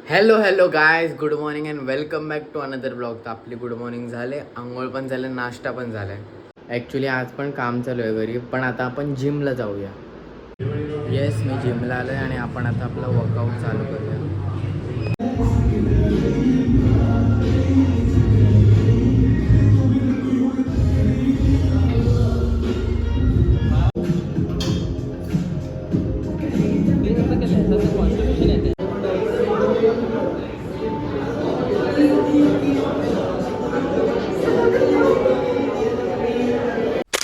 Hello guys, good morning and welcome back to another blog. तर आपली good morning झाले, आंघोळ पण झाले, नाश्ता पण झाला आहे. ॲक्च्युली आज पण काम चालू आहे घरी, पण आता आपण जिमला जाऊया. येस, मी जिमला आलो आहे आणि आपण आता आपला वर्कआउट चालू करूया.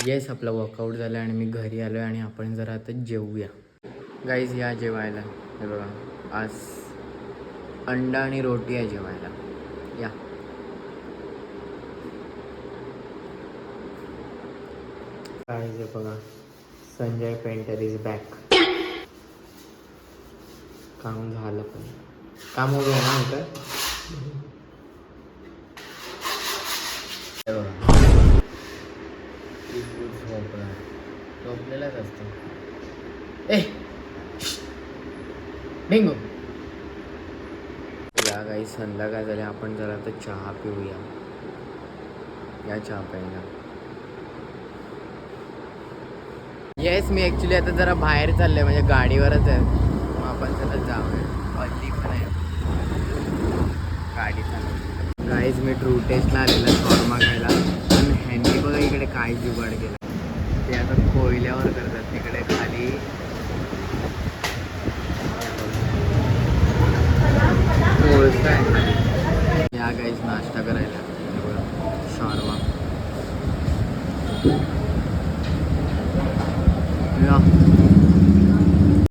येस, आपलं वर्कआउट झालं आणि मी घरी आलो आहे आणि आपण जरा आता जेवूया. गाईज या जेवायला. हे बघा, आज अंडा आणि रोटी आहे जेवायला. या. गाईज हे बघा, संजय पेंटर इज बॅक. काम झालं पण. काम हो गया ना इथं. झोपलेलाच असतो. ए डेंगू. या काही संध्याकाळ झाले, आपण जरा आता चहा पिऊया. या चहा प्यायला. येस, मी ॲक्च्युली आता जरा बाहेर चाललं आहे, म्हणजे गाडीवरच आहे. मग आपण चला जाऊया. अल्ली पण आहे गाडी चालू. गाईज मी ट्रू टेस्टला आलेला शॉर्मा खायला, पण ह्यांनी बघा इकडे काय जुगाड केला. ते आता कोयल्यावर करतात तिकडे खाली. कोळसा आहे. या गाईज नाश्ता करायला शॉर्मा.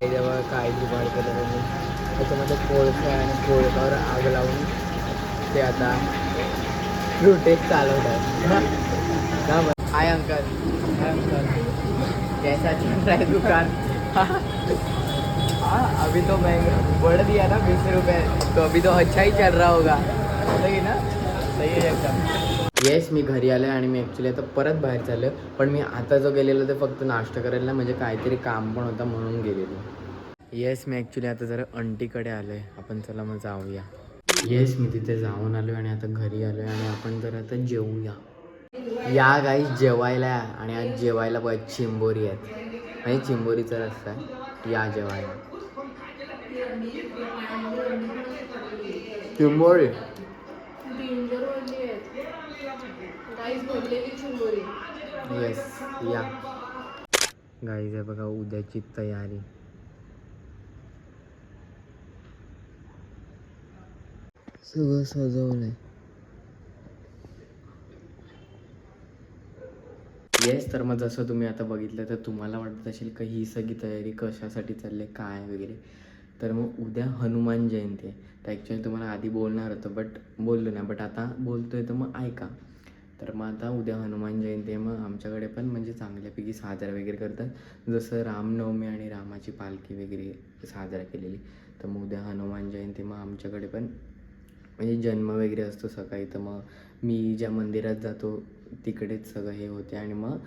जेव्हा काय जुगाड केलं त्यांनी, त्याच्यामध्ये कोळसा आहे आणि कोळसावर आग लावून ते आता ट्रू टेस्ट चालवतात. हाय अंकल, हाय अंकल, कैसा चल रहा है दुकान? हाँ, अभी तो महंगा बढ़ दिया ना 20 रुपये, तो अभी तो अच्छा ही चल रहा होगा. सही ना, सही आहे एकदम. येस, मी घरी आलो आणि मी ॲक्च्युली आता परत बाहेर चाललो, पण मी आता जो गेलेलो ते फक्त नाश्ता करायला, म्हणजे काहीतरी काम पण होतं म्हणून गेलेलो. येस, मी ॲक्च्युली आता जरा अंटीकडे आलो आहे. आपण चला मग जाऊया. येस, मी तिथे जाऊन आलो आणि आता घरी आलो आहे आणि आपण जरा आता जेवूया. या गाईस जेवायला. आणि आज जेवायला बघ चिंबोरी आहेत, आणि चिंबोरीचा रस्ता आहे. या जेवायला. चिंबोरी येस. या गाईज आहे बघा, उद्याची तयारी. सगळं सजवलंय. येस, तर मग जसं तुम्ही आता बघितलं तर तुम्हाला वाटत असेल का ही सगळी तयारी कशासाठी चालली, काय वगैरे. तर मग उद्या हनुमान जयंती आहे. तर ॲक्च्युली तुम्हाला आधी बोलणार होतं, बट बोललो नाही, बट आता बोलतोय, तर मग ऐका. तर मग आता उद्या हनुमान जयंती आहे. मग आमच्याकडे पण म्हणजे चांगल्यापैकी साजरा वगैरे करतात, जसं रामनवमी आणि रामाची पालखी वगैरे साजरा केलेली. तर मग उद्या हनुमान जयंती, मग आमच्याकडे पण म्हणजे जन्म वगैरे असतो सकाळी. तर मग मी ज्या मंदिरात जातो तिकडेच सगळं हे होते. आणि मग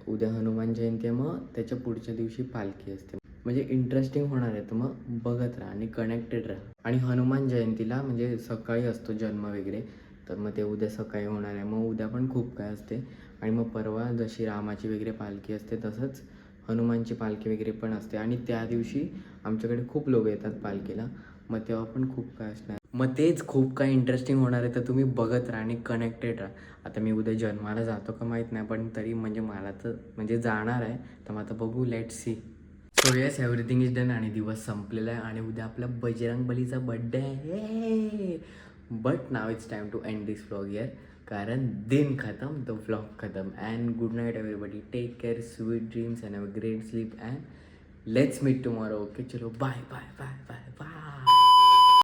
उद्या हनुमान जयंती आहे, मग त्याच्या पुढच्या दिवशी पालखी असते. म्हणजे इंटरेस्टिंग होणार आहे. तर मग बघत राहा आणि कनेक्टेड राहा. आणि हनुमान जयंतीला म्हणजे सकाळी असतो जन्म वगैरे, तर मग ते उद्या सकाळी होणार आहे. मग उद्या पण खूप काय असते. आणि मग परवा जशी रामाची वगैरे पालखी असते, तसंच हनुमानची पालखी वगैरे पण असते. आणि त्या दिवशी आमच्याकडे खूप लोक येतात पालखीला, मग तेव्हा पण खूप काय असणार. मग तेच खूप काही इंटरेस्टिंग होणार आहे. तर तुम्ही बघत राहा आणि कनेक्टेड राहा. आता मी उद्या जन्माला जातो का माहीत नाही, पण तरी म्हणजे मला तर म्हणजे जाणार आहे. तर मग आता बघू, let see. So yes, everything is done आणि दिवस संपलेला आहे. आणि उद्या आपला बजरंगबलीचा बड्डे आहे. But now it's time to end this vlog here, कारण दिन खतम तो व्लॉग खतम. And good night everybody, take care, sweet dreams and have a great sleep, and let's meet tomorrow. Okay, चलो bye bye bye bye bye.